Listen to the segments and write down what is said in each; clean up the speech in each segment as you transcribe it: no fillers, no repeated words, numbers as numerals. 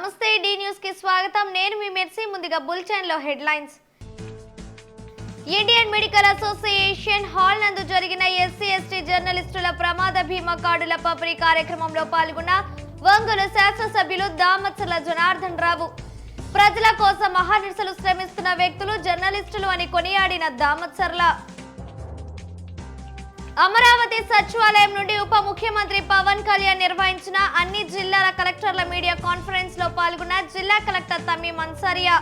నమస్తే D news కి స్వాగతం నేను మీ మెర్సీ ముందుగా బులెటిన్ లో headlines Indian medical association hall నందు జరిగిన ఎస్సీ ఎస్టీ జర్నలిస్టుల ప్రమాద బీమా కార్డుల పంపిణీ కార్యక్రమంలో పాల్గొన్న ఒంగోలు శాసనసభ్యులు దామచర్ల జనార్దన్ రావు ప్రజల కోసం మహానిర్సలు శ్రమిస్తున్న వ్యక్తులు జర్నలిస్టులు అని కొనియాడిన దామచర్ల అమరావతి సచివాలయం నుండి ఉప ముఖ్యమంత్రి పవన్ కళ్యాణ్ నిర్వహించిన అన్ని జిల్లాల కలెక్టర్ల మీడియా కాన్ఫరెన్స్ లో పాల్గొన్న జిల్లా కలెక్టర్ తమీం అన్సారియా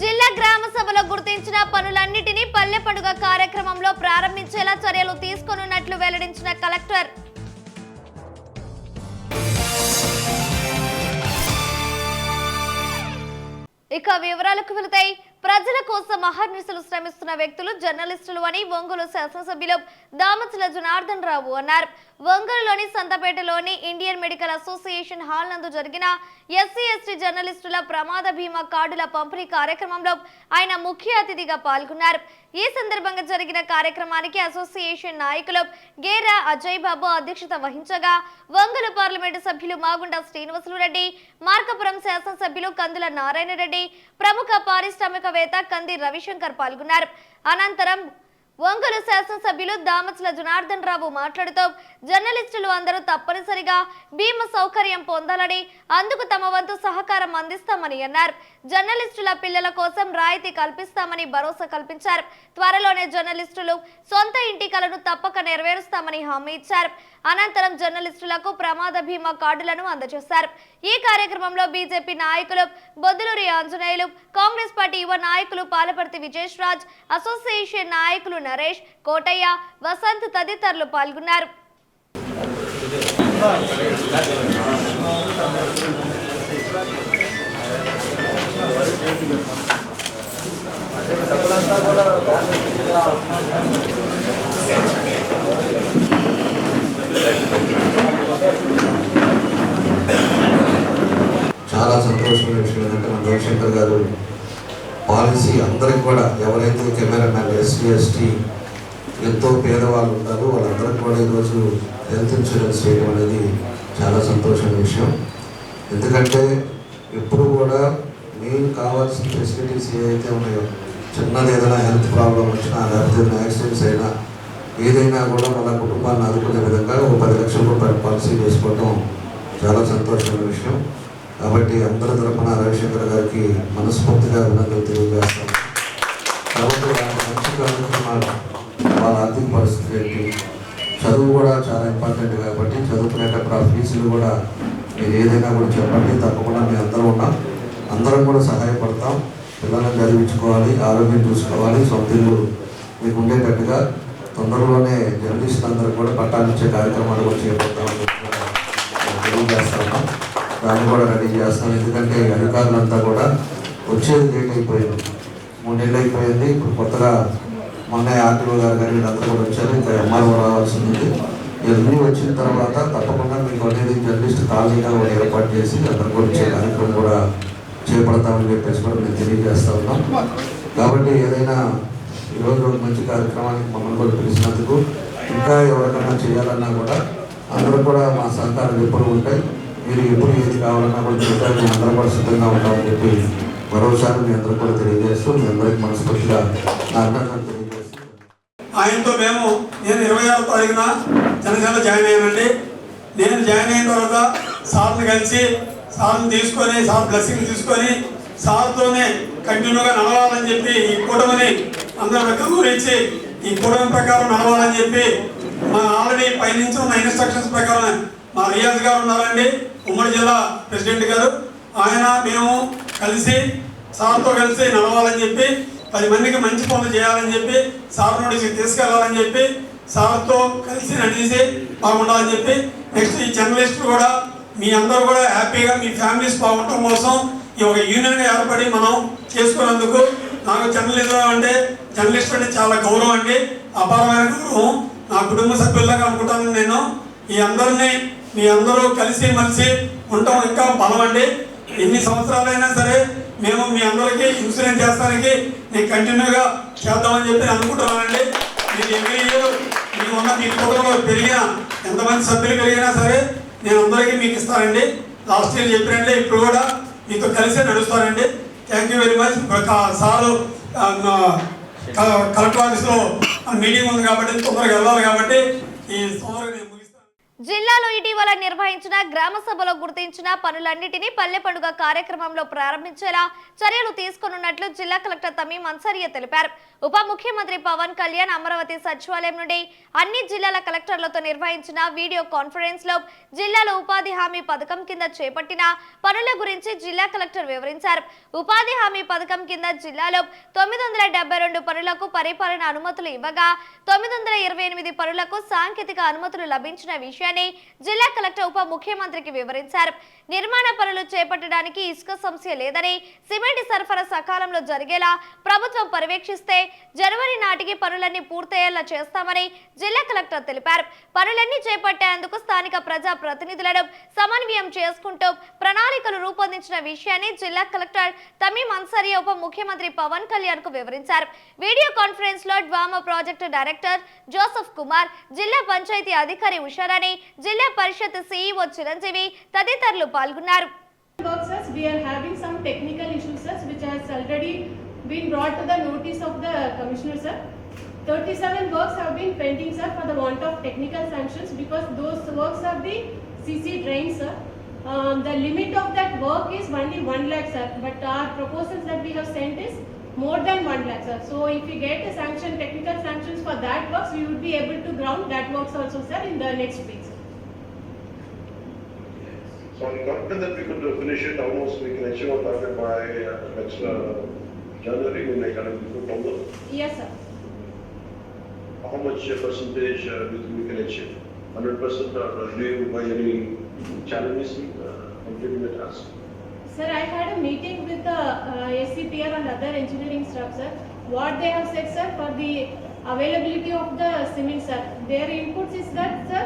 జిల్లా గ్రామ సభలో గుర్తించిన పనులన్నిటినీ పల్లె పండుగ కార్యక్రమంలో ప్రారంభించేలా చర్యలు తీసుకోనున్నట్లు వెల్లడించిన కలెక్టర్ ఇక వివరాలకు వెళతాయి ప్రజల కోసం అహర్నిశలు శ్రమిస్తున్న వ్యక్తులు జర్నలిస్టులు అని ఒంగోలు శాసనసభ్యులు దామచర్ల జనార్దన్ రావు అన్నారు. ఒంగోలులోని సంతపేటలోని ఇండియన్ మెడికల్ అసోసియేషన్ హాల్ నందు జరిగిన ఎస్సీ ఎస్టీ జర్నలిస్టుల ప్రమాద బీమా కార్డుల పంపిణీ కార్యక్రమంలో ఆయన ముఖ్య అతిథిగా పాల్గొన్నారు. ఈ సందర్భంగా జరిగిన కార్యక్రమానికి అసోసియేషన్ నాయకులు గేరా అజయ్ బాబు అధ్యక్షత వహించగా ఒంగోలు పార్లమెంటు సభ్యులు మాగుంట శ్రీనివాసులు రెడ్డి, మార్కాపురం శాసనసభ్యులు కందుల నారాయణ రెడ్డి, ప్రముఖ పారిశ్రామికవేత్త కంది రవిశంకర్ పాల్గొన్నారు. అనంతరం ఒంగోలు శాసనసభ్యులు దామచర్ల జనార్దన్ రావు మాట్లాడుతూ జర్నలిస్టులు అందరూ తప్పనిసరిగా బీమా సౌకర్యం పొందాలని, అందుకు తమ వంతు సహకారం అందిస్తామని అన్నారు. జర్నలిస్టుల పిల్లల కోసం రాయితీ కల్పిస్తామని భరోసా కల్పించారు. త్వరలోనే జర్నలిస్టులు సొంత ఇంటి కలను తప్పక నెరవేరుస్తామని హామీ ఇచ్చారు. అనంతరం జర్నలిస్టులకు ప్రమాద బీమా కార్డులను అందజేశారు. ఈ కార్యక్రమంలో బీజేపీ నాయకులు బొద్దులూరి ఆంజనేయులు, కాంగ్రెస్ పార్టీ యువ నాయకులు పాలపర్తి విజేష్ రాజ్, అసోసియేషన్ నాయకులు నరేష్, కోటయ్య, వసంత్ తదితరులు పాల్గొన్నారు. చాలా సంతోషమైన విషయం ఏంటంటే మన రవిశంకర్ గారు పాలసీ అందరికి కూడా ఎవరైతే కెమెరామ్యాన్ ఎస్సీ ఎస్టీ ఎంతో పేదవాళ్ళు ఉంటారో వాళ్ళందరికీ కూడా ఈరోజు హెల్త్ ఇన్సూరెన్స్ చేయడం అనేది చాలా సంతోషమైన విషయం. ఎందుకంటే ఎప్పుడు కూడా మెయిన్ కావాల్సిన ఫెసిలిటీస్ ఏవైతే ఉన్నాయో, చిన్నది ఏదైనా హెల్త్ ప్రాబ్లం వచ్చినా లేకపోతే యాక్సిడెంట్స్ అయినా ఏదైనా కూడా మన కుటుంబాన్ని ఆదుకునే విధంగా ఒక 10 లక్షల రూపాయల పాలసీ వేసుకోవడం చాలా సంతోషమైన విషయం. కాబట్టి అందరి తరఫున రవిశంకర్ గారికి మనస్ఫూర్తిగా అభినందనలు తెలియజేస్తాం. కాబట్టి మంచి కార్యక్రమాలు, వాళ్ళ ఆర్థిక పరిస్థితి ఏంటి, చదువు కూడా చాలా ఇంపార్టెంట్ కాబట్టి చదువుకునేటప్పుడు ఆ ఫీజులు కూడా మీరు ఏదైనా కూడా చెప్పండి, తప్పకుండా మేము అందరం ఉన్నాం, అందరం కూడా సహాయపడతాం. పిల్లలను చదివించుకోవాలి, ఆరోగ్యం చూసుకోవాలి, సొంత ఇల్లు మీకు ఉండేటట్టుగా తొందరలోనే జర్నలిస్టులు అందరూ కూడా పట్టాలిచ్చే కార్యక్రమాలు కూడా చేపడతామని తెలియజేస్తున్నాం. దాన్ని కూడా రెడీ చేస్తాం. ఎందుకంటే అధికారులంతా కూడా వచ్చేది లేట్ అయిపోయింది, 3 నెలలు అయిపోయింది. ఇప్పుడు కొత్తగా మొన్న ఆర్టీఓ గారు కానీ వీళ్ళందరూ కూడా వచ్చారు. ఇంకా ఎంఆర్ఓ రావాల్సింది. ఇవన్నీ వచ్చిన తర్వాత తప్పకుండా మీకు అనేది జర్నలిస్ట్ కాలనీగా కూడా ఏర్పాటు చేసి అందరూ కూడా వచ్చే కార్యక్రమం కూడా చేపడతామని చెప్పేసి కూడా మేము తెలియజేస్తా ఉన్నాం. కాబట్టి ఏదైనా ఈరోజు ఒక మంచి కార్యక్రమానికి మమ్మల్ని కూడా పిలిచినందుకు, ఇంకా ఎవరికైనా చేయాలన్నా కూడా అందరూ కూడా మా సహకారం ఎప్పుడు ఉంటాయి. మీరు ఎప్పుడు ఏది కావాలన్నా కూడా చెప్తారు, మేము అందరూ కూడా సిద్ధంగా ఉంటామని చెప్పి మరోసారి మీ అందరూ కూడా తెలియజేస్తూ మీ అందరికి మనస్ఫూర్తిగా నా అభినందనలు తెలియజేస్తూ ఆయనతో నేను 26వ తారీఖున జనసేన జాయిన్ అయ్యానండి. నేను జాయిన్ అయిన తర్వాత సార్ని కలిసి సార్ని తీసుకొని సార్ బ్లెస్సింగ్ తీసుకొని సార్తోనే కంటిన్యూగా నడవాలని చెప్పి ఈ కూటమిని అందరూ గౌరవించి ఈ కూటమి ప్రకారం నడవాలని చెప్పి మా ఆల్రెడీ పైనుంచి ఉన్న ఇన్స్ట్రక్షన్స్ ప్రకారం మా రియాజ్ గారు ఉన్నారండి, ఉమ్మడి జిల్లా ప్రెసిడెంట్ గారు, ఆయన మేము కలిసి సార్తో కలిసి నడవాలని చెప్పి 10 మందికి మంచి పనులు చేయాలని చెప్పి సార్ నోటికి తీసుకెళ్లాలని చెప్పి సార్తో కలిసి నడిచి బాగుండాలని చెప్పి నెక్స్ట్ ఈ జర్నలిస్టులు కూడా మీ అందరూ కూడా హ్యాపీగా మీ ఫ్యామిలీస్ బాగుండటం కోసం ఈ ఒక యూనియన్గా ఏర్పడి మనం చేసుకున్నందుకు నాకు జర్నలిజం అంటే జర్నలిస్ట్ అంటే చాలా గౌరవం అండి, అపారమైన గౌరవం. నా కుటుంబ సభ్యుల్లాగా అనుకుంటాను నేను. ఈ అందరినీ మీ అందరూ కలిసి మలిసి ఉండటం ఇంకా బలం అండి. ఎన్ని సంవత్సరాలైనా సరే మేము మీ అందరికీ ఇన్సూరెన్స్ చేస్తానికి నేను కంటిన్యూగా చేద్దామని చెప్పి అనుకుంటున్నానండి. మీరు ఎవ్రీ ఇయర్ మీకు ఉన్న మీ కుటుంబంలో పెరిగిన ఎంతమంది సభ్యులు పెరిగినా సరే నేను అందరికీ మీకు ఇస్తానండి. లాస్ట్ ఇయర్ చెప్పినట్లే ఇప్పుడు కూడా మీతో కలిసే నడుస్తానండి. Thank you very much. Sir collector ఆఫీస్లో మీటింగ్ ఉంది కాబట్టి తొందరగా వెళ్ళాలి కాబట్టి ఈ తొందరగా నేను ముగిస్తాను. జిల్లాలో ఇటీవల నిర్వహించిన గ్రామ సభలో గుర్తించిన పనులన్నిటినీ పల్లె పండుగ కార్యక్రమంలో ప్రారంభించేలా చర్యలు తీసుకున్నట్లు జిల్లా కలెక్టర్ తమీం అన్సారియా తెలిపారు. ఉప ముఖ్యమంత్రి పవన్ కళ్యాణ్ అమరావతి సచివాలయం నుండి అన్ని జిల్లాల కలెక్టర్లతో నిర్వహించిన వీడియో కాన్ఫరెన్స్ లో జిల్లాలో ఉపాధి హామీ పథకం కింద చేపట్టిన పనుల గురించి జిల్లా కలెక్టర్ వివరించారు. ఉపాధి హామీ పథకం కింద జిల్లాలో 972 పనులకు పరిపాలన అనుమతులు ఇవ్వగా 928 పనులకు సాంకేతిక అనుమతులు లభించిన విషయాన్ని జిల్లా కలెక్టర్ ఉప ముఖ్యమంత్రికి వివరించారు. నిర్మాణ పనులు చేపట్టడానికి ఇసుక సమస్య లేదని, సిమెంట్ సరఫరా సకాలంలో జరిగేలా ప్రభుత్వం పర్యవేక్షిస్తే జనవరి నాటికి పనులన్నీ పూర్తయ్యేలా చేస్తామని జిల్లా కలెక్టర్ తెలిపారు. పనులన్నీ చేపట్టేందుకు స్థానిక ప్రజా ప్రతినిధులను సమన్వయం చేసుకుంటూ ప్రణాళికలు రూపొందించిన విషయాన్ని జిల్లా కలెక్టర్ తమీం అన్సారియా ఉప ముఖ్యమంత్రి పవన్ కళ్యాణ్ కు వివరించారు. వీడియో కాన్ఫరెన్స్ లో DWAMA project director Joseph Kumar, జిల్లా పంచాయతీ అధికారి ఉషారాణి, జిల్లా పరిషత్ సిఇఓ చిరంజీవి తదితరులు పాల్గొన్నారు. We are having some technical issues which has already been brought to the notice of the commissioner sir. 37 works have been pending sir for the want of technical sanctions because those works are the CC drains sir. The limit of that work is only 1 lakh sir, but our proposals that we have sent is more than 1 lakh sir. So if we get a sanction, technical sanctions for that works, we would be able to ground that works also sir in the next week. So I'm confident that we could finish it almost, we can achieve our target by next January when I kind of put on the. Yes sir. How much percentage do you think we can achieve? 100% or do you by any challenges completing the task? Sir, I had a meeting with the SCPR and other engineering staff sir. What they have said sir for the availability of the cement sir, their inputs is that sir,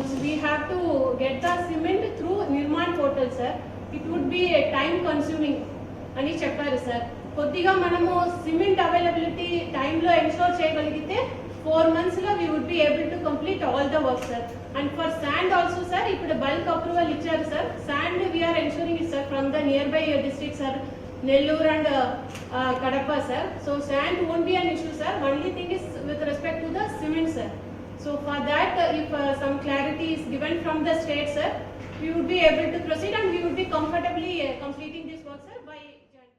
so we have to get the cement through Nirman portal sir. It would be time consuming అని చెప్పారు sir. కొద్దిగా మనము cement availability టైంలో ensure చేయగలిగితే 4 months లో we would be able to complete all the work sir. And for sand also sir, ఇప్పుడు bulk approval ఇచ్చారు sir. Sand we are ensuring it sir from the nearby districts sir, Nellore and Kadapa sir. So sand won't be an issue sir. Only thing is with respect to the cement sir. So for that, if some clarity is given from the state, sir, we would be able to proceed and we would be comfortably completing this work, sir, by January.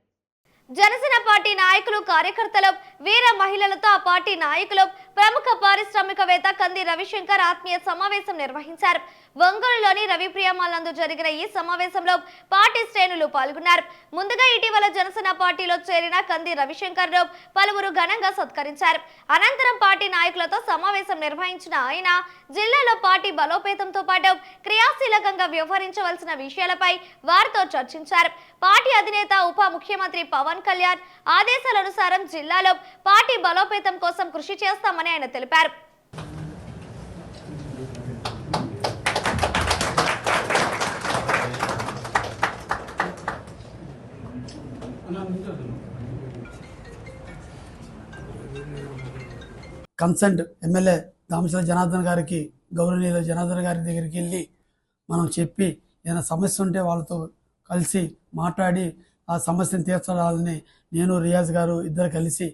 Janasena party నాయకులు, కార్యకర్తలు, వీర మహిళలతో ఆ party నాయకులు, ప్రముఖ పారిశ్రామికవేత్త కంది రవిశంకర్ ఆత్మీయ సమావేశం నిర్వహించారు. ఒంగోలులోని రవిప్రియ మాల్ నందు జరిగిన ఈ సమావేశంలో పార్టీ శ్రేణులు పాల్గొన్నారు. ముందుగా ఇటీవల జనసేన పార్టీలో చేరిన కంది రవిశంకర్ ను పలువురు ఘనంగా సత్కరించారు. అనంతరం పార్టీ నాయకులతో సమావేశం నిర్వహించిన ఆయన జిల్లాలో పార్టీ బలోపేతంతో పాటు క్రియాశీలకంగా వ్యవహరించవలసిన విషయాలపై వారితో చర్చించారు. పార్టీ అధినేత ఉప ముఖ్యమంత్రి పవన్ కళ్యాణ్ ఆదేశాలనుసారం జిల్లాలో పార్టీ బలోపేతం కోసం కృషి చేస్తామని ఆయన తెలిపారు. కన్సర్ట్ ఎమ్మెల్యే దామచల జనార్దన్ గారికి, గౌరవనీయులు జనార్దన్ గారి దగ్గరికి వెళ్ళి మనం చెప్పి ఏదైనా సమస్య ఉంటే వాళ్ళతో కలిసి మాట్లాడి ఆ సమస్యను తీర్చాలని నేను, రియాజ్ గారు ఇద్దరు కలిసి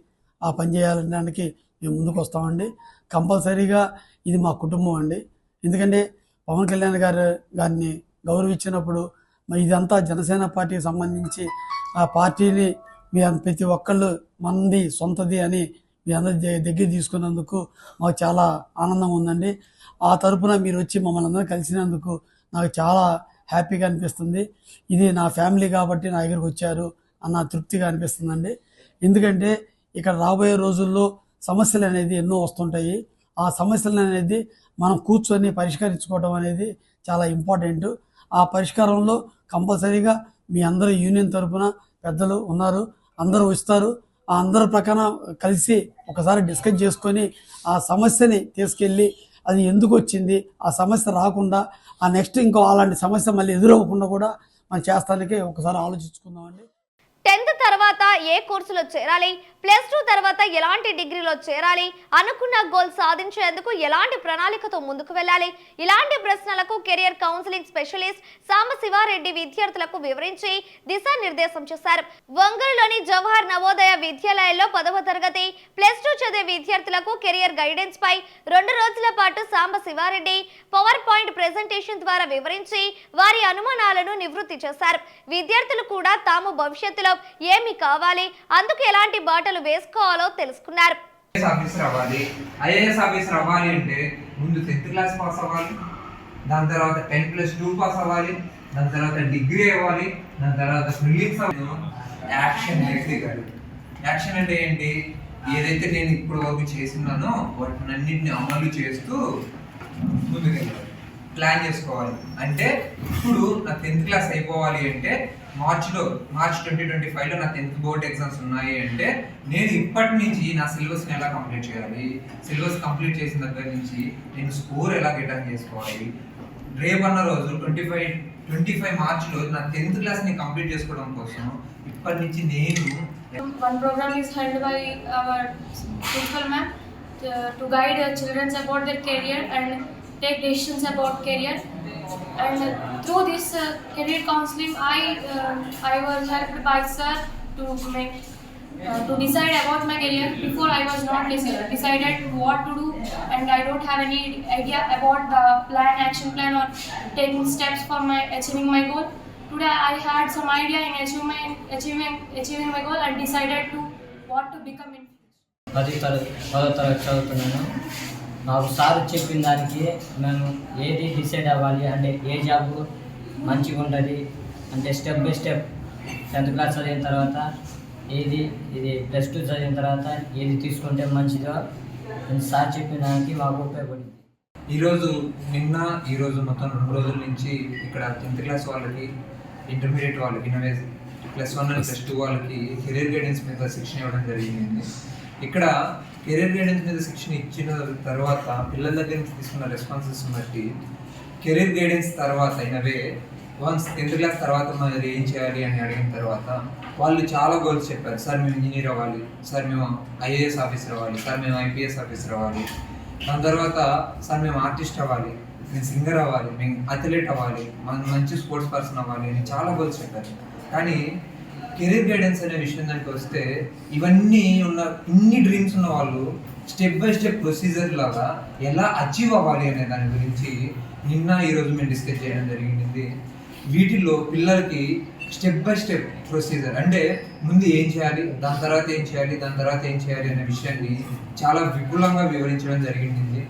ఆ పని చేయాలనడానికి మేము ముందుకు వస్తామండి. కంపల్సరీగా ఇది మా కుటుంబం అండి. ఎందుకంటే పవన్ కళ్యాణ్ గారిని గౌరవించినప్పుడు ఇదంతా జనసేన పార్టీకి సంబంధించి ఆ పార్టీని మీ ప్రతి ఒక్కళ్ళు మంది సొంతది అని మీ అందరి దగ్గర తీసుకున్నందుకు మాకు చాలా ఆనందం ఉందండి. ఆ తరపున మీరు వచ్చి మమ్మల్ని అందరూ కలిసినందుకు నాకు చాలా హ్యాపీగా అనిపిస్తుంది. ఇది నా ఫ్యామిలీ కాబట్టి నా దగ్గరికి వచ్చారు అన్న తృప్తిగా అనిపిస్తుందండి. ఎందుకంటే ఇక్కడ రాబోయే రోజుల్లో సమస్యలు అనేది ఎన్నో వస్తుంటాయి. ఆ సమస్యలు అనేది మనం కూర్చొని పరిష్కరించుకోవడం అనేది చాలా ఇంపార్టెంట్. ఆ పరిష్కారంలో కంపల్సరీగా మీ అందరూ యూనియన్ తరపున పెద్దలు ఉన్నారు, అందరూ వస్తారు. ఆ అందరి ప్రకారం కలిసి ఒకసారి డిస్కస్ చేసుకొని ఆ సమస్యని తీసుకెళ్ళి అది ఎందుకు వచ్చింది, ఆ సమస్య రాకుండా ఆ నెక్స్ట్ ఇంకో అలాంటి సమస్య మళ్ళీ ఎదురవ్వకుండా కూడా మనం చేస్తానికి ఒకసారి ఆలోచించుకుందామండి. 10th తర్వాత ఏ కోర్సులో చేరాలి, +2 తర్వాత ఎలాంటి డిగ్రీలో చేరాలి, అనుకున్న గోల్ సాధించేందుకు ఎలాంటి ప్రణాళికతో ముందుకు వెళ్ళాలి, ఇలాంటి ప్రశ్నలకు కెరియర్ కౌన్సిలింగ్ స్పెషలిస్ట్ సాంబశివారెడ్డి విద్యార్థులకు వివరించి దిశానిర్దేశం చేశారు. ఒంగోలులోని జవహర్ నవోదయ విద్యాలయంలో 10వ తరగతి +2 చదివే విద్యార్థులకు కెరియర్ గైడెన్స్ పై 2 రోజుల పాటు సాంబశివారెడ్డి పవర్ పాయింట్ ప్రెజెంటేషన్ ద్వారా వివరించి వారి అనుమానాలను నివృత్తి చేశారు. విద్యార్థులు కూడా తాము భవిష్యత్తులో ఏమి కావాలి, అందుకు ఎలాంటి బాటలు వేసుకోవాలో తెలుసుకున్నారు. ఐఏఎస్ ఆఫీసర్ అవ్వాలి అంటే ముందు 10th క్లాస్ పాస్ అవ్వాలి, దాని తర్వాత 10+2 పాస్ అవ్వాలి, దాని తర్వాత డిగ్రీ అవ్వాలి, దాని తర్వాత ప్రిలిమ్స్ యాక్షన్ వ్యక్తిగత యాక్షన్ అంటే ఏంటి? ఏదైతే నేను ఇప్పుడు వరకు చేస్తున్నానో వాటినన్నింటిని అమలు చేస్తూ ముందుకెళ్ళాలి, ప్లాన్ చేసుకోవాలి. అంటే ఇప్పుడు నా 10th క్లాస్ అయిపోవాలి అంటే మార్చ్ 2025లో నా 10th బోర్డ్ ఎగ్జామ్స్ ఉన్నాయి అంటే నేను ఇప్పటి నుంచి నా సిలబస్ని ఎలా కంప్లీట్ చేయాలి, సిలబస్ కంప్లీట్ చేసిన దగ్గర నుంచి నేను స్కోర్ ఎలా గెటన్ చేసుకోవాలి, రేపన్న రోజు 25 మార్చ్లో నా 10th క్లాస్ని కంప్లీట్ చేసుకోవడం కోసం ఇప్పటి నుంచి నేను One program is held by our principal ma'am to guide children about their career and take decisions about career. And through this career counseling, I was helped by sir to decide about my career. Before I was not decided what to do, and I don't have any idea about the action plan or taking steps for achieving my goal. Today I had some idea in achieving my goal and decided to what to become in future. 10వ తరగతి చదువుతున్నాను. నాకు sir చెప్పిన దానికి నేను ఏది decide అవ్వాలి అంటే ఏ జాబ్ మంచిగా ఉంటుంది అంటే step by step 10th class చదివిన తర్వాత ఇది +2 చదివిన తర్వాత ఏది తీసుకుంటే మంచిదో అని సార్ చెప్పిన దానికి మాకు ఉపయోగపడింది. ఈరోజు మొత్తం 2 రోజుల నుంచి ఇక్కడ 10th క్లాస్ వాళ్ళకి, ఇంటర్మీడియట్ వాళ్ళకి, +1 and +2 వాళ్ళకి కెరీర్ గైడెన్స్ మీద శిక్షణ ఇవ్వడం జరిగింది. ఇక్కడ కెరీర్ గైడెన్స్ మీద శిక్షణ ఇచ్చిన తర్వాత పిల్లల దగ్గర నుంచి తీసుకున్న రెస్పాన్సెస్ బట్టి కెరీర్ గైడెన్స్ తర్వాత వన్స్ 10th క్లాస్ తర్వాత మరి ఏం చేయాలి అని అడిగిన తర్వాత వాళ్ళు చాలా గోల్స్ చెప్పారు. సార్ మేము ఇంజనీర్ అవ్వాలి, సార్ మేము ఐఏఎస్ ఆఫీసర్ అవ్వాలి, సార్ మేము ఐపీఎస్ ఆఫీసర్ అవ్వాలి, దాని తర్వాత సార్ మేము ఆర్టిస్ట్ అవ్వాలి, మేము సింగర్ అవ్వాలి, మేము అథ్లెట్ అవ్వాలి, మంచి స్పోర్ట్స్ పర్సన్ అవ్వాలి అని చాలా గోల్స్ చెప్పారు. కానీ కెరీర్ గైడెన్స్ అనే విషయం దానికి వస్తే ఇన్ని డ్రీమ్స్ ఉన్న వాళ్ళు స్టెప్ బై స్టెప్ ప్రొసీజర్ లాగా ఎలా అచీవ్ అవ్వాలి అనే దాని గురించి ఈరోజు మేము డిస్కస్ చేయడం జరిగింది. వీటిల్లో పిల్లలకి స్టెప్ బై స్టెప్ ప్రొసీజర్ అంటే ముందు ఏం చేయాలి, దాని తర్వాత ఏం చేయాలి, దాని తర్వాత ఏం చేయాలి అనే విషయాన్ని చాలా విపులంగా వివరించడం జరిగింది.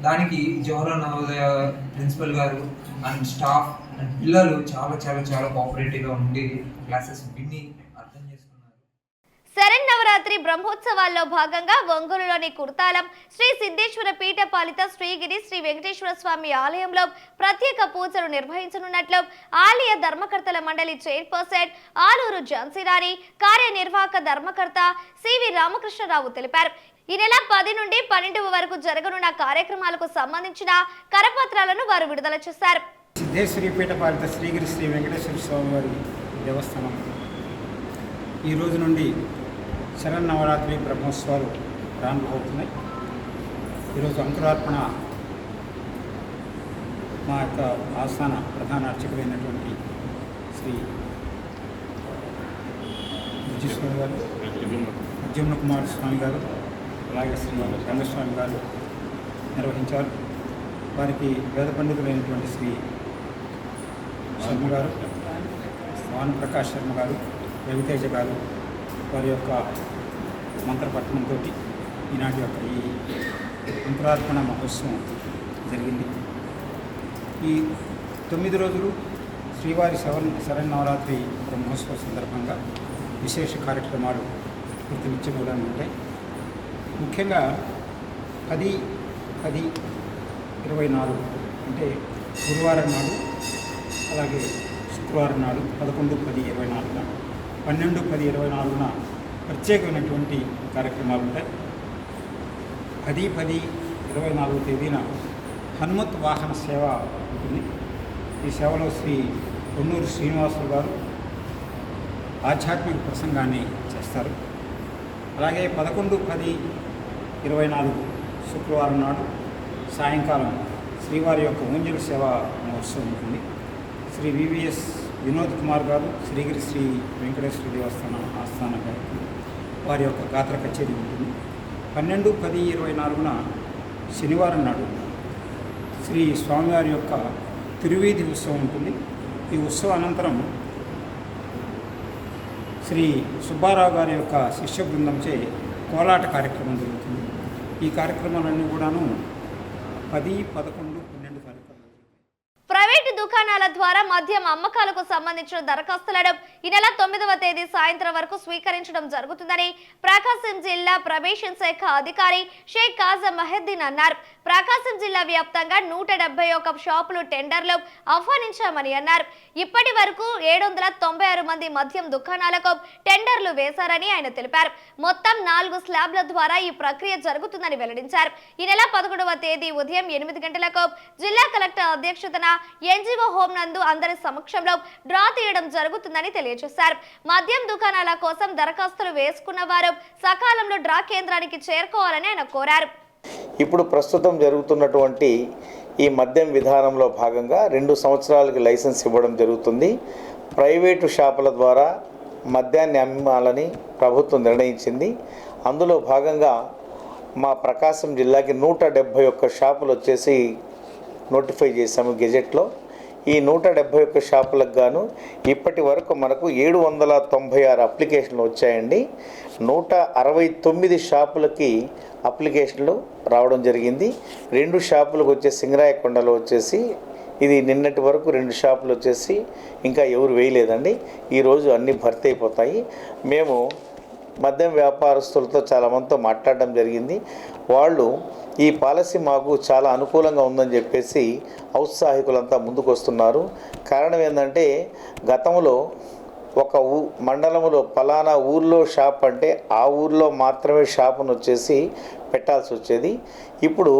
దానికి జవహర్ నవోదయ ప్రిన్సిపల్ గారు అండ్ స్టాఫ్ అండ్ పిల్లలు చాలా చాలా చాలా కోఆపరేటివ్గా ఉండి క్లాసెస్ విని అర్థం చేసుకున్నారు. శరన్నవరాత్రి బ్రహ్మోత్సవాల్లో భాగంగా ఒంగోలులోని కుర్తాలం శ్రీ సిద్ధేశ్వర పీఠపాలిత శ్రీగిరి శ్రీ వెంకటేశ్వర స్వామి ఆలయంలో ప్రత్యేక పూజలు నిర్వహించనున్నట్లు ఆలయ ధర్మకర్తల మండలి చైర్పర్సన్ ఆలూరు ఝాన్సీరాణి, కార్యనిర్వాహక ధర్మకర్త సివి రామకృష్ణరావు తెలిపారు. ఈ నెల 10 నుండి 12 వరకు జరగనున్న కార్యక్రమాలకు సంబంధించిన కరపత్రాలను వారు విడుదల చేశారు. సిద్ధేశ్వరి పీఠపాలిత శ్రీగిరి శ్రీ వెంకటేశ్వర స్వామి వారి దేవస్థానం ఈ రోజు నుండి శరన్నవరాత్రి బ్రహ్మోత్సవాలు ప్రారంభమవుతున్నాయి. ఈరోజు అంకురార్పణ మా యొక్క ఆస్థాన ప్రధాన అర్చకులైనటువంటి శ్రీ విజయేశ్వరి గారు, ఉద్యమ కుమార స్వామి గారు, అలాగే శ్రీ రంగస్వామి గారు నిర్వహించారు. వారికి వేద పండితులైనటువంటి శ్రీ శర్మ గారు, వాన్ ప్రకాష్ శర్మ గారు, రవితేజ గారు వారి యొక్క మంత్రపట్టణంతో ఈనాటి యొక్క ఈ అంకురార్పణ మహోత్సవం జరిగింది. ఈ 9 రోజులు శ్రీవారి శరన్నవరాత్రి బ్రహ్మోత్సవం సందర్భంగా విశేష కార్యక్రమాలు ప్రతినిత్యం కూడా ఉంటాయి. ముఖ్యంగా 10/10/24 అంటే గురువారం నాడు, అలాగే శుక్రవారం నాడు 11/10/24, 12/10/24 ప్రత్యేకమైనటువంటి కార్యక్రమాలు ఉంటాయి. 10/10/24 తేదీన హనుమత్ వాహన సేవ ఉంటుంది. ఈ సేవలో శ్రీ కొన్నూరు శ్రీనివాసులు గారు, ఆధ్యాత్మిక ప్రసంగాన్ని చేస్తారు. అలాగే 11/10/24 శుక్రవారం నాడు సాయంకాలం శ్రీవారి యొక్క ఊంజల్ సేవా మహోత్సవం ఉంటుంది. శ్రీ వివిఎస్ వినోద్ కుమార్ గారు, శ్రీగిరి శ్రీ వెంకటేశ్వర దేవస్థానం ఆస్థాన గారికి వారి యొక్క గాత్ర కచేరీ ఉంటుంది. 12/10/24 శనివారం నాడు శ్రీ స్వామివారి యొక్క తిరువీధి ఉత్సవం ఉంటుంది. ఈ ఉత్సవ అనంతరం శ్రీ సుబ్బారావు గారి యొక్క శిష్య బృందంచే కోలాట కార్యక్రమం జరుగుతుంది. ఈ కార్యక్రమాలన్నీ కూడాను 10, 11, 12 కార్యక్రమాలు. ప్రైవేటు దుకాణాల ద్వారా మద్యం అమ్మకాలకు సంబంధించిన దరఖాస్తులను ఈ నెల 9వ తేదీ సాయంత్రం వరకు స్వీకరించడం జరుగుతుందని ప్రకాశం జిల్లా ప్రొబేషన్ శాఖ అధికారి షేక్ కాజం మహద్దీన్ అన్నారు. ప్రకాశం జిల్లా వ్యాప్తంగా 171 షాపులు టెండర్లు ఆహ్వానించామని అన్నారు. ఇప్పటి వరకు 796 మంది మద్యం దుకాణాలకు టెండర్లు వేశారని ఆయన తెలిపారు. మొత్తం 4 స్లాబ్ల ద్వారా ఈ ప్రక్రియ జరుగుతుందని వెల్లడించారు. ఈ నెల 11వ తేదీ ఉదయం 8 గంటలకు జిల్లా కలెక్టర్ అధ్యక్షతన ఎన్జీఓ హోం నందు అందరి సమక్షంలో డ్రా తీయడం జరుగుతుందని తెలియజేశారు. మద్యం దుకాణాల కోసం దరఖాస్తులు వేసుకున్న వారు సకాలంలో డ్రా కేంద్రానికి చేరుకోవాలని ఆయన కోరారు. ఇప్పుడు ప్రస్తుతం జరుగుతున్నటువంటి ఈ మద్యం విధానంలో భాగంగా 2 సంవత్సరాలకి లైసెన్స్ ఇవ్వడం జరుగుతుంది. ప్రైవేటు షాపుల ద్వారా మద్యాన్ని అమ్మాలని ప్రభుత్వం నిర్ణయించింది. అందులో భాగంగా మా ప్రకాశం జిల్లాకి 171 షాపులు వచ్చేసి నోటిఫై చేశాము గెజెట్లో. ఈ 171 షాపులకు గాను ఇప్పటి వరకు మనకు 796 అప్లికేషన్లు వచ్చాయండి. 169 షాపులకి అప్లికేషన్లు రావడం జరిగింది. 2 షాపులకు వచ్చేసి సింగరాయకొండలో వచ్చేసి ఇది నిన్నటి వరకు 2 షాపులు వచ్చేసి ఇంకా ఎవరు వేయలేదండి. ఈరోజు అన్నీ భర్తీ అయిపోతాయి. మేము మద్యం వ్యాపారస్తులతో చాలామందితో మాట్లాడడం జరిగింది. వాళ్ళు ఈ పాలసీ మాకు చాలా అనుకూలంగా ఉందని చెప్పేసి ఔత్సాహికులంతా ముందుకు వస్తున్నారు. కారణం ఏంటంటే గతంలో ఒక మండలంలో పలానా ఊర్లో షాప్ అంటే ఆ ఊర్లో మాత్రమే షాపును వచ్చేసి పెట్టాల్సి వచ్చేది. ఇప్పుడు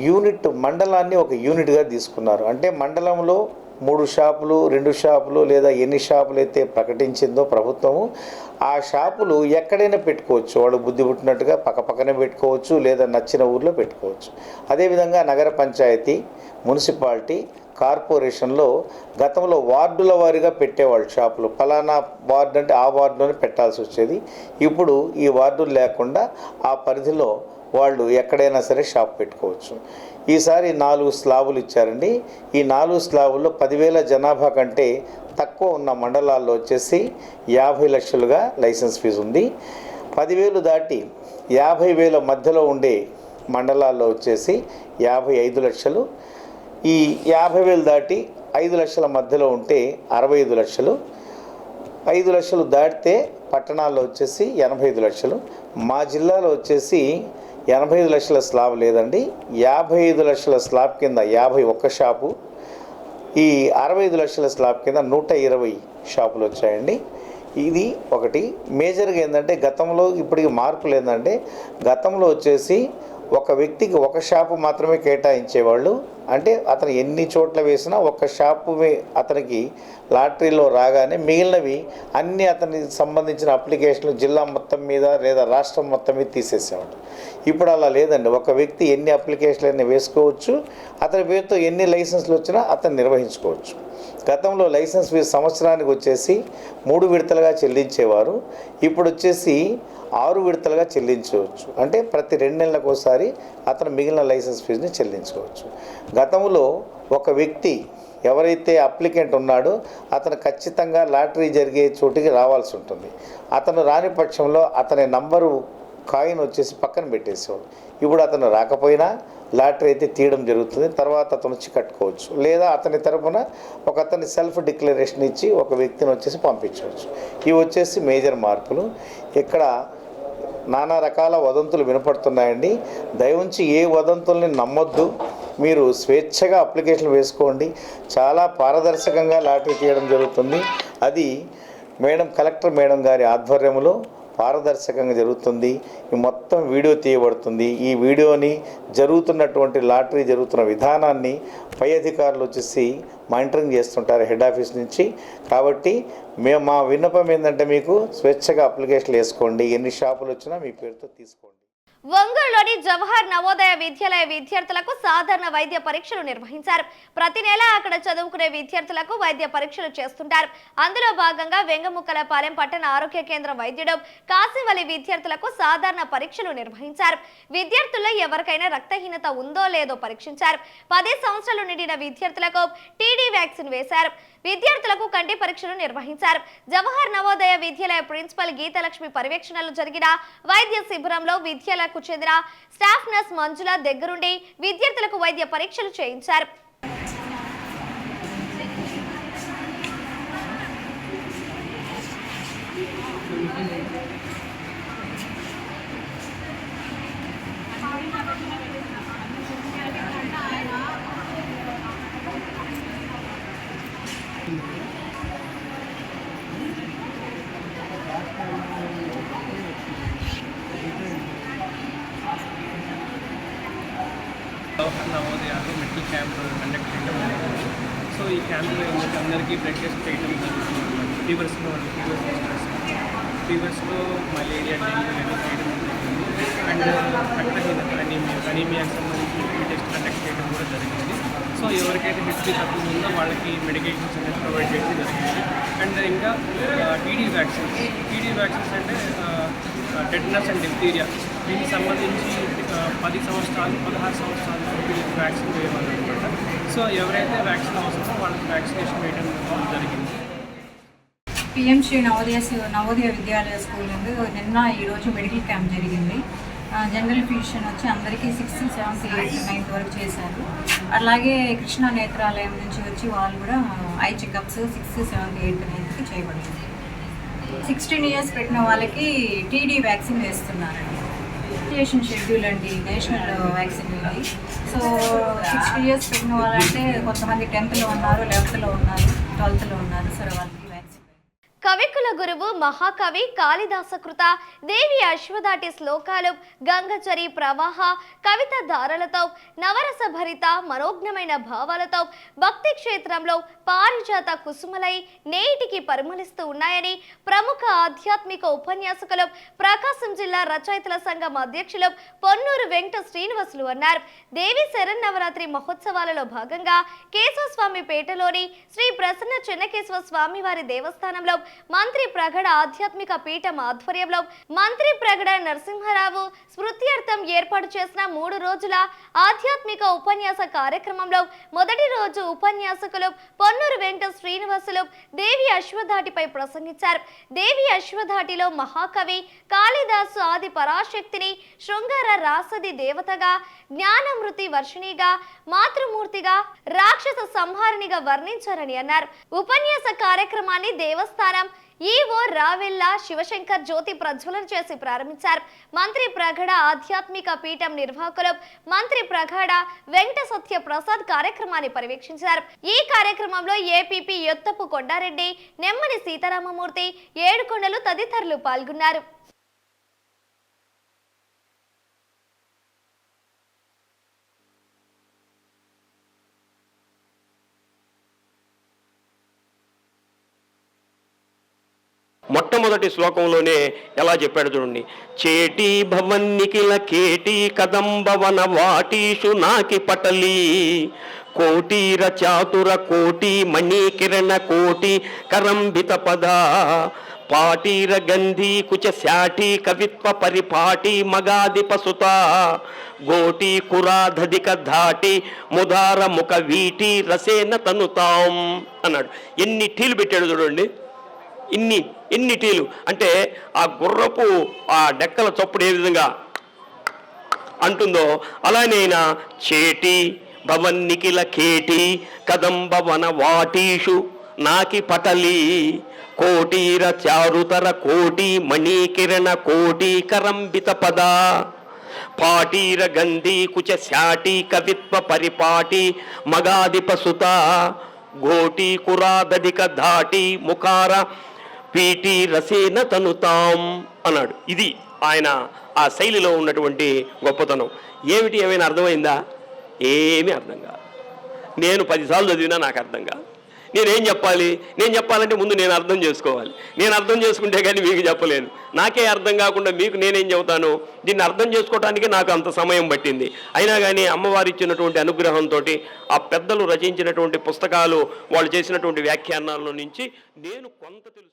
యూనిట్ మండలాన్ని ఒక యూనిట్గా తీసుకున్నారు. అంటే మండలంలో 3 షాపులు 2 షాపులు లేదా ఎన్ని షాపులు అయితే ప్రకటించిందో ప్రభుత్వము ఆ షాపులు ఎక్కడైనా పెట్టుకోవచ్చు. వాళ్ళు బుద్ధి పుట్టినట్టుగా పక్కపక్కనే పెట్టుకోవచ్చు లేదా నచ్చిన ఊర్లో పెట్టుకోవచ్చు. అదేవిధంగా నగర పంచాయతీ, మున్సిపాలిటీ, కార్పొరేషన్లో గతంలో వార్డుల వారీగా పెట్టేవాళ్ళు షాపులు. ఫలానా వార్డు అంటే ఆ వార్డులోనే పెట్టాల్సి వచ్చేది. ఇప్పుడు ఈ వార్డులు లేకుండా ఆ పరిధిలో వాళ్ళు ఎక్కడైనా సరే షాప్ పెట్టుకోవచ్చు. ఈసారి 4 స్లాబులు ఇచ్చారండి. ఈ 4 స్లాబుల్లో 10,000 జనాభా కంటే తక్కువ ఉన్న మండలాల్లో వచ్చేసి 50 లక్షలుగా లైసెన్స్ ఫీజు ఉంది. 10,000 దాటి 50,000 మధ్యలో ఉండే మండలాల్లో వచ్చేసి 55 లక్షలు. ఈ 50,000 దాటి 5 లక్షల మధ్యలో ఉంటే 65 లక్షలు. 5 లక్షలు దాటితే పట్టణాల్లో వచ్చేసి 85 లక్షలు. మా జిల్లాలో వచ్చేసి 85 లక్షల స్లాబ్ లేదండి. 55 లక్షల స్లాబ్ కింద 51 షాపు, ఈ 65 లక్షల స్లాబ్ కింద 120 షాపులు వచ్చాయండి. ఇది ఒకటి. మేజర్గా ఏంటంటే గతంలో ఇప్పటికి మార్పులు ఏంటంటే గతంలో వచ్చేసి ఒక వ్యక్తికి ఒక షాపు మాత్రమే కేటాయించేవాళ్ళు. అంటే అతను ఎన్ని చోట్ల వేసినా ఒక షాపు అతనికి లాటరీలో రాగానే మిగిలినవి అన్నీ అతనికి సంబంధించిన అప్లికేషన్లు జిల్లా మొత్తం మీద లేదా రాష్ట్రం మొత్తం మీద తీసేసేవాడు. ఇప్పుడు అలా లేదండి. ఒక వ్యక్తి ఎన్ని అప్లికేషన్లు అయినా వేసుకోవచ్చు. అతని పేరుతో ఎన్ని లైసెన్స్లు వచ్చినా అతను నిర్వహించుకోవచ్చు. గతంలో లైసెన్స్ ఫీజు సంవత్సరానికి వచ్చేసి 3 విడతలుగా చెల్లించేవారు. ఇప్పుడు వచ్చేసి 6 విడతలుగా చెల్లించవచ్చు. అంటే ప్రతి 2 నెలలకు ఒకసారి అతను మిగిలిన లైసెన్స్ ఫీజుని చెల్లించుకోవచ్చు. గతంలో ఒక వ్యక్తి ఎవరైతే అప్లికెంట్ ఉన్నాడో అతను ఖచ్చితంగా లాటరీ జరిగే చోటికి రావాల్సి ఉంటుంది. అతను రాని పక్షంలో అతని నంబరు కాయిన్ వచ్చేసి పక్కన పెట్టేసేవాడు. ఇప్పుడు అతను రాకపోయినా లాటరీ అయితే తీయడం జరుగుతుంది. తర్వాత అతను వచ్చి కట్టుకోవచ్చు. లేదా అతని తరపున ఒక అతని సెల్ఫ్ డిక్లరేషన్ ఇచ్చి ఒక వ్యక్తిని వచ్చేసి పంపించవచ్చు. ఇవి వచ్చేసి మేజర్ మార్పులు. ఇక్కడ నానా రకాల వదంతులు వినపడుతున్నాయండి. దయవుంచి ఏ వదంతుల్ని నమ్మొద్దు. మీరు స్వేచ్ఛగా అప్లికేషన్ వేసుకోండి. చాలా పారదర్శకంగా లాటరీ తీయడం జరుగుతుంది. అది కలెక్టర్ మేడం గారి ఆధ్వర్యంలో పారదర్శకంగా జరుగుతుంది. ఈ మొత్తం వీడియో తీయబడుతుంది. ఈ వీడియోని జరుగుతున్నటువంటి లాటరీ జరుగుతున్న విధానాన్ని పై అధికారులు వచ్చేసి మానిటరింగ్ చేస్తుంటారు హెడ్ ఆఫీస్ నుంచి. కాబట్టి మా విన్నపం ఏంటంటే మీకు స్వేచ్ఛగా అప్లికేషన్లు వేసుకోండి, ఎన్ని షాపులు వచ్చినా మీ పేరుతో తీసుకోండి. ఒంగోలులోని జవహర్ నవోదయ విద్యాలయ విద్యార్థులకు సాధారణ వైద్య పరీక్షలు నిర్వహించారు. ప్రతి నెల అక్కడ చదువుకునే విద్యార్థులకు వైద్య పరీక్షలు చేస్తుంటారు. అందులో భాగంగా వెంగముక్కలపాలెం పట్టణ ఆరోగ్య కేంద్రం వైద్యుడు కాశీవలి విద్యార్థులకు సాధారణ పరీక్షలు నిర్వహించారు. విద్యార్థుల్లో ఎవరికైనా రక్తహీనత ఉందో లేదో పరీక్షించారు. 10 సంవత్సరాలు నిండిన విద్యార్థులకు టీడీ వ్యాక్సిన్ వేశారు. విద్యార్థులకు కంటి పరీక్షలు నిర్వహించారు. జవహర్ నవోదయ విద్యాలయ ప్రిన్సిపల్ గీతలక్ష్మి పర్యవేక్షణలో జరిగిన వైద్య శిబిరంలో విద్యాలయకు చెందిన స్టాఫ్ నర్స్ మంజుల దగ్గరుండి విద్యార్థులకు వైద్య పరీక్షలు చేయించారు. జవహర్ నవోదయాలో మెడికల్ క్యాంప్ కండక్ట్ చేయడం జరిగింది. సో ఈ క్యాంప్లో ఏంటంటే అందరికీ బ్లడ్ టెస్ట్ చేయడం జరుగుతుంది. ఫీవర్స్లో మలేరియా, డెంగ్యూ అన్నీ చేయడం జరుగుతుంది. అండ్ రక్తహీనత అనీమియాకి సంబంధించి టెస్ట్ కండక్ట్ చేయడం కూడా జరిగింది. సో ఎవరికైతే హిస్టరీ తక్కువ ఉందో వాళ్ళకి మెడికేషన్స్ అనేది ప్రొవైడ్ చేయడం జరిగింది. అండ్ ఇంకా టీడీ వ్యాక్సిన్స్ అంటే టెటనస్ అండ్ డిప్తీరియా, దీనికి సంబంధించి 10 సంవత్సరాలు 16 సంవత్సరాలు వీళ్ళకి వ్యాక్సిన్ వేయమన్నమాట. సో ఎవరైతే వ్యాక్సిన్ అవసరమో వాళ్ళకి వ్యాక్సినేషన్ వేయడం జరిగింది. పిఎంశ్రీ నవోదయ విద్యాలయ స్కూల్ నుండి నిన్న ఈరోజు మెడికల్ క్యాంప్ జరిగింది. జనరల్ ఫిజిషియన్ వచ్చి అందరికీ 6th, 7th, 8th, 9th వరకు చేశారు. అలాగే కృష్ణా నేత్రాలయం నుంచి వచ్చి వాళ్ళు కూడా I checkups 6th, 7th, 8th, 9th చేయబడింది. 16 years పెట్టిన వాళ్ళకి టీడీ వ్యాక్సిన్ వేస్తున్నారండి. వ్యాక్సినేషన్ షెడ్యూల్ అండి, నేషనల్ వ్యాక్సిన్ ఇది. సో 60 years పెట్టిన వాళ్ళంటే కొంతమంది 10th ఉన్నారు, 11th ఉన్నారు, 12th ఉన్నారు. సరే వాళ్ళకి కవికుల గురువు మహాకవి కాళిదాసకృత దేవి అశ్వదాటి శ్లోకాలు గంగచరి ప్రవాహ కవిత ధారలతో నవరసభరిత మనోజ్ఞమైన భావాలతో భక్తి క్షేత్రంలో పారిజాత కుసుమలై నేటికి పరిమళిస్తూ ఉన్నాయని ప్రముఖ ఆధ్యాత్మిక ఉపన్యాసకులు ప్రకాశం జిల్లా రచయితల సంఘం అధ్యక్షులు పొన్నూరు వెంకట శ్రీనివాసులు అన్నారు. దేవి శరన్నవరాత్రి మహోత్సవాలలో భాగంగా కేశవస్వామిపేటలోని శ్రీ ప్రసన్న చెన్నకేశవ స్వామివారి దేవస్థానంలో మంత్రి ప్రగడ ఆధ్యాత్మిక పీఠం ఆధ్వర్యంలో మంత్రి ప్రగడ నరసింహారావు స్మృత్యర్థం ఏర్పాటు చేసిన 3 రోజుల ఆధ్యాత్మిక ఉపన్యాస కార్యక్రమంలో మొదటి రోజు ఉపన్యాసకులు పొన్నూరు వెంకట శ్రీనివాసులు దేవి అశ్వధాటిపై ప్రసంగించారు. దేవి అశ్వధాటిలో మహాకవి కాళిదాసు ఆది పరాశక్తిని శృంగార రాసది దేవతగా, జ్ఞానమృతి వర్షిణిగా, మాతృమూర్తిగా, రాక్షస సంహారిణిగా వర్ణించారని అన్నారు. ఉపన్యాస కార్యక్రమాన్ని దేవస్థానం ఈవో రావెల్ల శివశంకర్ జ్యోతి ప్రజ్వలన చేసి ప్రారంభించారు. మంత్రి ప్రగడ ఆధ్యాత్మిక పీఠం నిర్వాహకులు మంత్రి ప్రగడ వెంకట సత్య ప్రసాద్ కార్యక్రమాన్ని పర్యవేక్షించారు. ఈ కార్యక్రమంలో ఏపీపీ యొత్తపు కొండారెడ్డి, నెమ్మడి సీతారామమూర్తి, ఏడుకొండలు తదితరులు పాల్గొన్నారు. మొట్టమొదటి శ్లోకంలోనే ఎలా చెప్పాడు చూడండి. చేటి భవన్నికిల కేటి కదంబవన వాటీషు నాకి పటలి కోటీర చాతుర కోటి మణి కిరణ కోటి కరంబిత పద పాటీర గంధి కుచ శాఠి కవిత్వ పరిపాటి మగాది పసుత గోటి కురాధధిక ధాటి ముదార ముఖ వీటి రసేన తనుతాం అన్నాడు. ఎన్ని టీలు పెట్టాడు చూడండి. ఇన్ని టీలు అంటే ఆ గుర్రపు ఆ డెక్కల చప్పుడు ఏ విధంగా అంటుందో అలానే ఆయన చేటి భవన్నికిల కేటి కదంబవన వాటీషు నాకి పటలి కోటీర చారుతర కోటి మణి కిరణ కోటి కరంబిత పద పాటీర గంధి కుచ శాటి కవిత్వ పరిపాటి మగాదిపసుత గోటి కురాదధిక ధాటి ముఖార పీటి రసేన తనుతాం అన్నాడు. ఇది ఆయన ఆ శైలిలో ఉన్నటువంటి గొప్పతనం. ఏమిటి ఏమైనా అర్థమైందా? ఏమీ అర్థం కాదు. నేను 10 సార్లు చదివినా నాకు అర్థం కాదు. నేనేం చెప్పాలి? నేను చెప్పాలంటే ముందు నేను అర్థం చేసుకోవాలి. నేను అర్థం చేసుకుంటే కానీ మీకు చెప్పలేను. నాకే అర్థం కాకుండా మీకు నేనేం చెబుతాను? దీన్ని అర్థం చేసుకోవడానికి నాకు అంత సమయం పట్టింది. అయినా కానీ అమ్మవారు ఇచ్చినటువంటి అనుగ్రహంతో ఆ పెద్దలు రచించినటువంటి పుస్తకాలు, వాళ్ళు చేసినటువంటి వ్యాఖ్యానాల నుంచి నేను కొంత తెలుసుకున్నాను.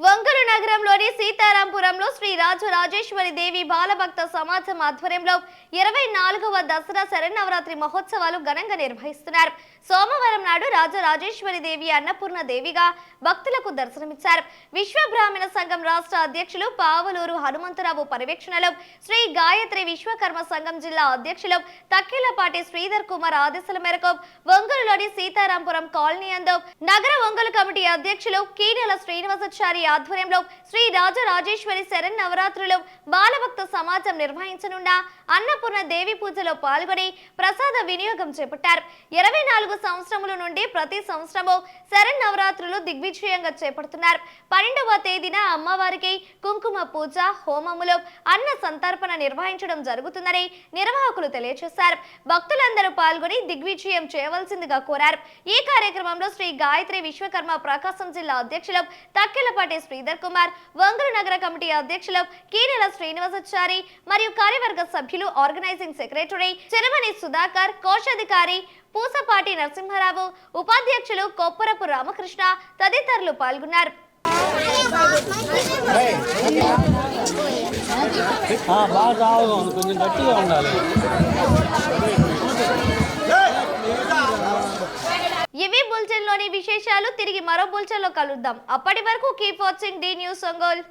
ఒంగోలు నగరంలోని సీతారాంపురంలో శ్రీ రాజరాజేశ్వరి దేవి బాలభక్త సమాజం ఆధ్వర్యంలో 24వ దసరా శరన్నవరాత్రి మహోత్సవాలు ఘనంగా నిర్వహిస్తున్నారు. సోమవారం నాడు రాజరాజేశ్వరి దేవి అన్నపూర్ణ దేవిగా భక్తులకు దర్శనమిచ్చారు. విశ్వ బ్రాహ్మణ సంఘం రాష్ట్ర అధ్యక్షులు పావలూరు హనుమంతరావు పర్యవేక్షణలో శ్రీ గాయత్రి విశ్వకర్మ సంఘం జిల్లా అధ్యక్షులు తక్కిలపాటి శ్రీధర్ కుమార్ ఆదేశాల మేరకు ఒంగోలులోని సీతారాంపురం కాలనీ యందు నగర ఒంగోలు కమిటీ అధ్యక్షులు కీనెల శ్రీనివాసాచారి ఆధ్వర్యంలో శ్రీ రాజరాజేశ్వరి శరన్నవరాత్రులు బాలభక్త సమాజం నిర్వహించనున్న అన్నపూర్ణ దేవి పూజలో పాల్గొని ప్రసాద వినియోగం చేపట్టారు. 24 సంవత్సరముల నుండి ప్రతి సంవత్సరము శరన్నవరాత్రులు దిగ్విజయంగా చేపడుతున్నారు. 12వ తేదీన అమ్మవారికి కుంకుమ పూజ, హోమములు, అన్న సంతర్పణ నిర్వహించడం జరుగుతుందని నిర్వాహకులు తెలియజేశారు. భక్తులందరూ పాల్గొని దిగ్విజయం చేయవలసిందిగా కోరారు. ఈ కార్యక్రమంలో శ్రీ గాయత్రి విశ్వకర్మ ప్రకాశం జిల్లా అధ్యక్షులు తక్కిలపాటి శ్రీధర్ కుమార్, ఒంగోలు నగర కమిటీ అధ్యక్షులు కీనెల శ్రీనివాసాచారి మరియు కార్యవర్గ సభ్యులు, ఆర్గనైజింగ్ సెక్రటరీ చెరమని సుధాకర్, కోశాధికారి పూసపాటి నరసింహారావు, ఉపాధ్యక్షులు కొప్పరపు రామకృష్ణ తదితరులు పాల్గొన్నారు. ఇవి బులెటిన్లోని విశేషాలు. తిరిగి మరో బులెటిన్లో కలుద్దాం. అప్పటి వరకు keep watching the news Ongole.